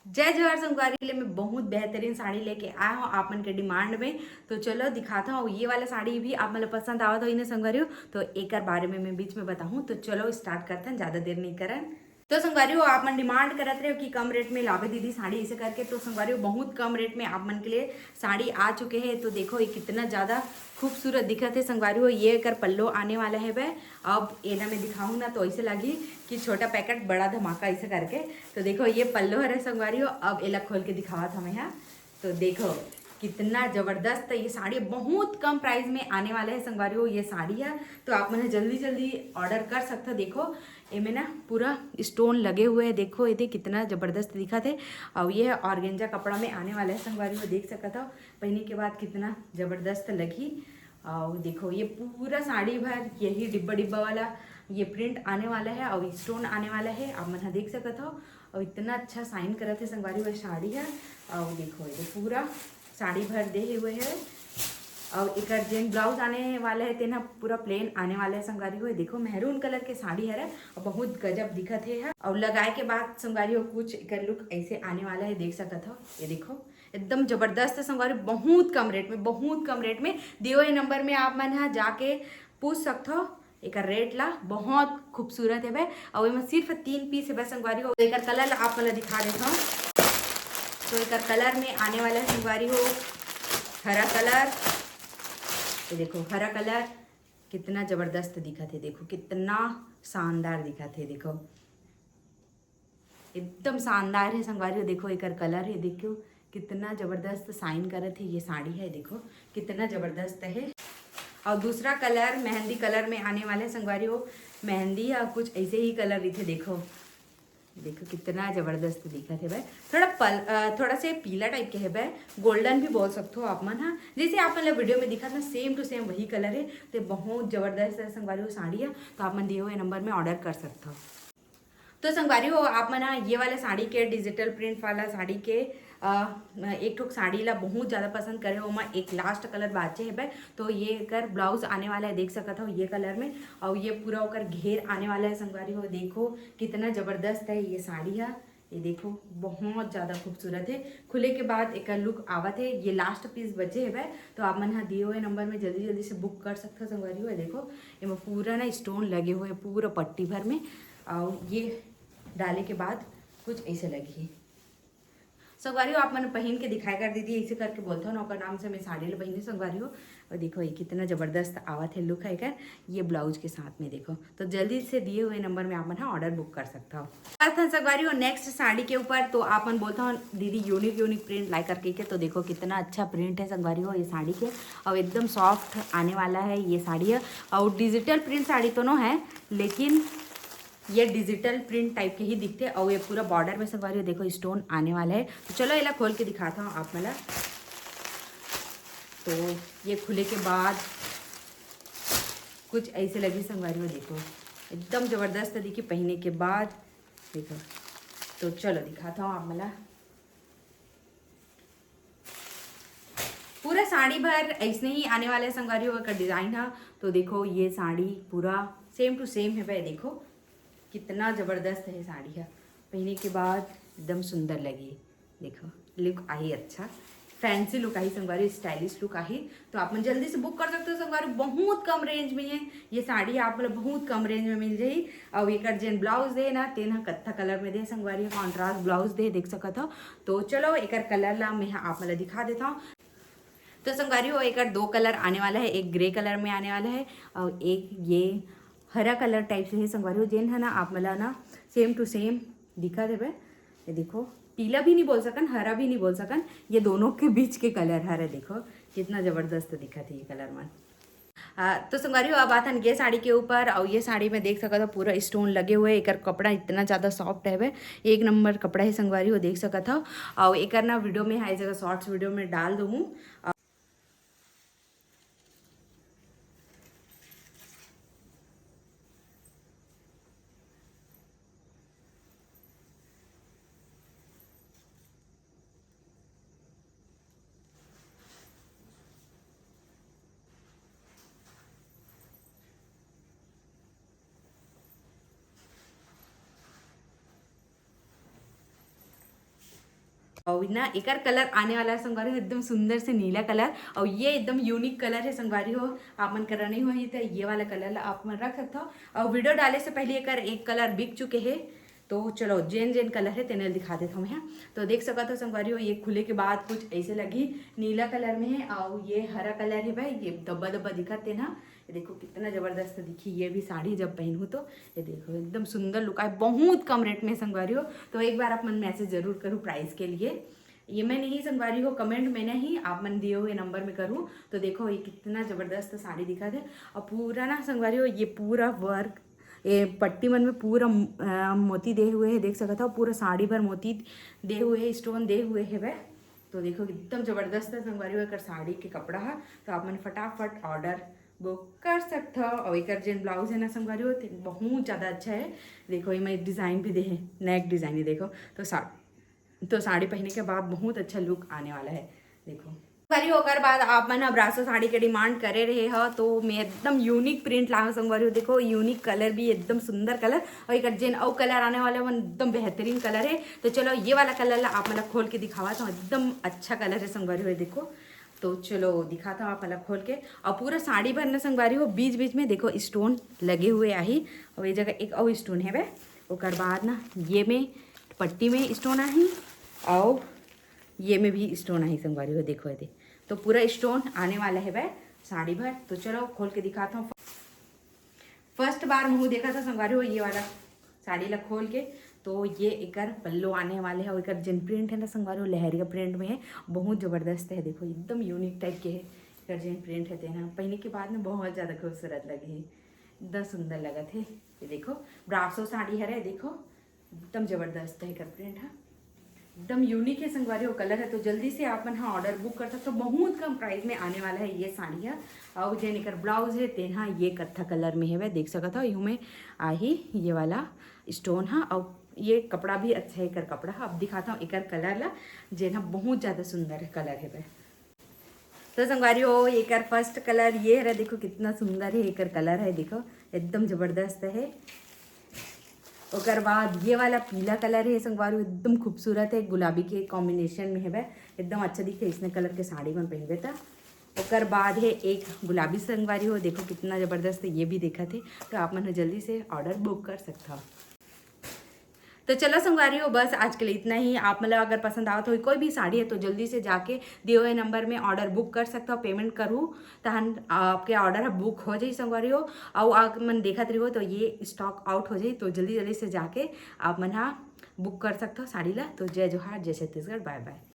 जय जवाहर संगवारी के लिए मैं बहुत बेहतरीन साड़ी लेके आया हूँ आप मन के डिमांड में। तो चलो दिखाता हूँ ये वाला साड़ी भी आप मतलब पसंद आवा तो इन्हें संगवारी हो तो एक बारे में मैं बीच में बताऊँ। तो चलो स्टार्ट करते हैं, ज़्यादा देर नहीं करें। तो संगवारी हो आप मन डिमांड करते रहे हो कि कम रेट में लावे दीदी साड़ी ऐसे करके। तो संगवारी हो बहुत कम रेट में आप मन के लिए साड़ी आ चुके हैं। तो देखो ये कितना ज़्यादा खूबसूरत दिखत है संगवारी हो। ये कर पल्लो आने वाला है वह। अब ये ना मैं दिखाऊँ ना तो ऐसे लगी कि छोटा पैकेट बड़ा धमाका ऐसे करके। तो देखो ये पल्लो है संगवारी हो। अब एला खोल के दिखावा था मैं यहाँ। तो देखो कितना ज़बरदस्त ये साड़ी बहुत कम प्राइस में आने वाले है संगवारी हो। ये साड़ी है तो आप मैंने जल्दी जल्दी ऑर्डर कर सकते हो। देखो इनमें ना पूरा स्टोन लगे हुए हैं। देखो ये कितना ज़बरदस्त दिखा थे। और ये ऑर्गेंजा कपड़ा में आने वाला है संगवारी हो। देख सकता था पहनने के बाद कितना ज़बरदस्त लगी। और देखो ये पूरा साड़ी भर यही डिब्बा डिब्बा वाला ये प्रिंट आने वाला है और स्टोन आने वाला है। आप मन देख सकते हो। और इतना अच्छा साइन करत है संगवारी हुआ साड़ी है। और देखो ये पूरा साड़ी भर दे हुए है। और एक जेन ब्लाउज आने वाला है तेना पूरा प्लेन आने वाला है संगवारी हो। देखो मेहरून कलर के साड़ी है और बहुत गजब दिखत है। और लगाए के बाद संगवारी हो कुछ एक लुक ऐसे आने वाला है, देख सकते हो। ये देखो एकदम जबरदस्त है संगवारी, बहुत कम रेट में, बहुत कम रेट में दियो। ये नंबर में आप मन यहाँ जाके पूछ सकते हो। एक रेट ला बहुत खूबसूरत है भाई। और इसमें सिर्फ 3 पीस है भाई संगवारी हो। एक कलर आप मतलब दिखा देता हूँ। तो एक कलर में आने वाला है संगवारी हो हरा कलर। ये देखो हरा कलर कितना जबरदस्त दिखा थे। देखो कितना शानदार दिखा थे। देखो एकदम शानदार है संगवारी हो। देखो एक कलर है, देखो कितना जबरदस्त साइन करे थे। ये साड़ी है देखो कितना जबरदस्त है। और दूसरा कलर मेहंदी कलर में आने वाले संगवारी हो। मेहंदी या कुछ ऐसे ही कलर भी थे। देखो देखो कितना जबरदस्त दिखा थे भाई। थोड़ा से पीला टाइप के है भाई, गोल्डन भी बोल सकते हो आप मन। हाँ जैसे आप मतलब वीडियो में दिखा था सेम टू सेम वही कलर है। तो बहुत जबरदस्त है संगवारी हो साड़ी है। तो आप मन दिए हुए नंबर में ऑर्डर कर सकते हो। तो संगवारी हो आप मना ये वाले साड़ी के डिजिटल प्रिंट वाला साड़ी के एक ठोक साड़ी ला बहुत ज़्यादा पसंद करे हो। मैं एक लास्ट कलर बाचे है भाई। तो ये कर ब्लाउज आने वाला है, देख सकता हो ये कलर में। और ये पूरा होकर घेर आने वाला है संगवारी हो। देखो कितना ज़बरदस्त है ये साड़ी है। ये देखो बहुत ज़्यादा खूबसूरत है। खुले के बाद एक लुक आवत है। ये लास्ट पीस बचे है भाई। तो आप मन यहाँ दिए हुए नंबर में जल्दी जल्दी से बुक कर सकते हो संगवारी हो। देखो इसमें पूरा ना स्टोन लगे हुए हैं पूरा पट्टी भर में। और ये डाले के बाद कुछ ऐसे लगी संगवारी हो। आप मैंने पहन के दिखाई कर दीदी ऐसे करके बोलते हो ना ओकर नाम से मैं साड़ी ले पहनी संगवारी हो। और देखो ये कितना ज़बरदस्त आवत है लुक है कर ये ब्लाउज के साथ में। देखो तो जल्दी से दिए हुए नंबर में आप मन ऑर्डर बुक कर सकता हो। संगवारी हो नेक्स्ट साड़ी के ऊपर तो आप मन बोलता हो दीदी यूनिक यूनिक प्रिंट लाई करके के। तो देखो कितना अच्छा प्रिंट है संगवारी हो ये साड़ी के। और एकदम सॉफ्ट आने वाला है ये साड़ी है। और डिजिटल प्रिंट साड़ी तो नो है लेकिन ये डिजिटल प्रिंट टाइप के ही दिखते हैं। और ये पूरा बॉर्डर में संगवारी हो देखो स्टोन आने वाला है। तो चलो ये खोल के दिखाता हूँ आप मला। तो ये खुले के बाद कुछ ऐसे लगी संगवारी हो। देखो एकदम ज़बरदस्त दिखी पहनने के बाद। देखो तो चलो दिखाता हूँ आप मला। पूरा साड़ी भर ऐसे ही आने वाले संगवारी हो का डिज़ाइन है। तो देखो ये साड़ी पूरा सेम टू सेम है भाई। देखो कितना ज़बरदस्त है साड़ी है, पहनने के बाद एकदम सुंदर लगी। देखो लुक आई अच्छा फैंसी लुक आई संगवारी, स्टाइलिश लुक आई। तो आप मन जल्दी से बुक कर सकते हो संगवारी। बहुत कम रेंज में है ये साड़ी, आप मतलब बहुत कम रेंज में मिल जाई। और एक जेन ब्लाउज दे ना तेना कत्था कलर में दे संगवारी, कॉन्ट्रास्ट ब्लाउज दे देख सकत हो। तो चलो एक कलर ला मैं आप मतलब दिखा देता हूँ। तो संगवारी हो एक 2 कलर आने वाला है, एक ग्रे कलर में आने वाला है और एक ये हरा कलर टाइप से है संगवारी हो। जेन है ना आप मला ना सेम टू सेम दिखा देवे। ये देखो पीला भी नहीं बोल सकन हरा भी नहीं बोल सकन, ये दोनों के बीच के कलर हरा। देखो कितना ज़बरदस्त दिखा थे ये कलर मन। तो संगवारी हो अब आता है ये साड़ी के ऊपर। और ये साड़ी में देख सकता पूरा स्टोन लगे हुए। एक कपड़ा इतना ज़्यादा सॉफ्ट है वे, एक नंबर कपड़ा है संगवारी हो देख सकता था। और एक ना वीडियो में हर जगह शॉर्ट्स वीडियो में डाल दूँ। और ना एक कलर आने वाला है संगवारी हो एकदम सुंदर से नीला कलर, और ये एकदम यूनिक कलर है संगवारी हो। आप मन करा नहीं हो तो ये वाला कलर आप मन रख सकते हो। और वीडियो डाले से पहले एक कलर बिक चुके हैं, तो चलो जेन जेन कलर है तेने दिखा देता हूँ यहाँ। तो देख सका तो संगवारी हो ये खुले के बाद कुछ ऐसे लगी, नीला कलर में है और ये हरा कलर है भाई, ये दब्बा दब्बा दिखाते ना। ये देखो कितना जबरदस्त दिखी ये भी साड़ी जब पहनूँ तो। ये देखो एकदम सुंदर लुक है, बहुत कम रेट में संगवारी हो। तो एक बार आप मन मैसेज जरूर करूँ प्राइस के लिए। ये मैं नहीं संगवारी हो कमेंट मैंने ही आप मन दिए हुए नंबर में करूँ। तो देखो ये कितना जबरदस्त साड़ी दिखा थे। और पूरा ना संगवारी हो ये पूरा वर्क, ये पट्टी मन में पूरा मोती दे हुए है, देख सकता था पूरा साड़ी भर मोती दे हुए है, स्टोन दे हुए है वह। तो देखो एकदम जबरदस्त है संगवारी हो एक साड़ी के कपड़ा है। तो आप मन फटाफट ऑर्डर बुक कर सकते हो। और एक जेन ब्लाउज है ना संगवारी हो बहुत ज़्यादा अच्छा है। देखो ये मैं डिज़ाइन भी दे है, नेक डिज़ाइन ही देखो। तो साड़ी पहनने के बाद बहुत अच्छा लुक आने वाला है। देखो संगवारी होकर बाद आप मन ब्रासो साड़ी के डिमांड करे रहे हो, तो मैं एकदम यूनिक प्रिंट ला संगवारी हो। देखो यूनिक कलर भी एकदम सुंदर कलर, और एक जेन और कलर आने वाले वो एकदम बेहतरीन कलर है। तो चलो ये वाला कलर आप मतलब खोल के दिखावा तो एकदम अच्छा कलर है संगवारी हो। देखो तो चलो दिखाता हूँ आप अलग खोल के। और पूरा साड़ी भरना संगवारी हो बीच बीच में देखो स्टोन लगे हुए आई, और ये जगह एक और स्टोन है वह। उसके बाद ना ये में पट्टी में स्टोन आई, और ये में भी स्टोन आई संगवारी हो। देखो ये तो पूरा स्टोन आने वाला है वह साड़ी भर। तो चलो खोल के दिखाता हूँ। फर्स्ट बार मुँह देखा था संगवारी हो ये वाला साड़ी ला खोल के। तो ये एक पल्लो आने वाले है, और एक जिन प्रिंट है ना संगवारी हो लहरिया प्रिंट में है, बहुत ज़बरदस्त है। देखो एकदम यूनिक टाइप के है, एक जिन प्रिंट है ना पहने के बाद में बहुत ज़्यादा खूबसूरत लगे है, एकदम सुंदर लगा थे। ये देखो ब्रासो साड़ी है, देखो एकदम ज़बरदस्त है कर प्रिंट है, एकदम यूनिक है संगवारी हो कलर है। तो जल्दी से आप मन हाँ ऑर्डर बुक कर सकते हो, बहुत कम प्राइस में आने वाला है ये साड़ी है। और जो निकर ब्लाउज है तेना ये कत्था कलर में है वह, देख सकता था यूँ में आही ये वाला स्टोन है। और ये कपड़ा भी अच्छा है कर कपड़ा। अब दिखाता हूँ एक कलर ला जे ना बहुत ज़्यादा सुंदर है कलर है वह। तो संगवारी हो एक फर्स्ट कलर ये है, देखो कितना सुंदर है एक कलर है, देखो एकदम ज़बरदस्त है। और बाद ये वाला पीला कलर है संगवारी हो, एकदम खूबसूरत है, गुलाबी के कॉम्बिनेशन में है वह, एकदम अच्छा दिखे इसने कलर के साड़ी में पहन था। और बाद है एक गुलाबी संगवारी हो, देखो कितना ज़बरदस्त है, ये भी देखा थे। तो आप मन जल्दी से ऑर्डर बुक कर सकता हो। तो चलो संगवारी हो बस आज के लिए इतना ही। आप मतलब अगर पसंद आओ तो कोई भी साड़ी है तो जल्दी से जाके दिए हुए नंबर में ऑर्डर बुक कर सकते हो, पेमेंट करूँ तहन आपके ऑर्डर बुक हो जाए संगवारी हो। और आप मन देखत रही हो तो ये स्टॉक आउट हो जाए, तो जल्दी जल्दी से जाके आप मन हाँ बुक कर सकते हो साड़ी ला। तो जय जोहार, जय छत्तीसगढ़, बाय बाय।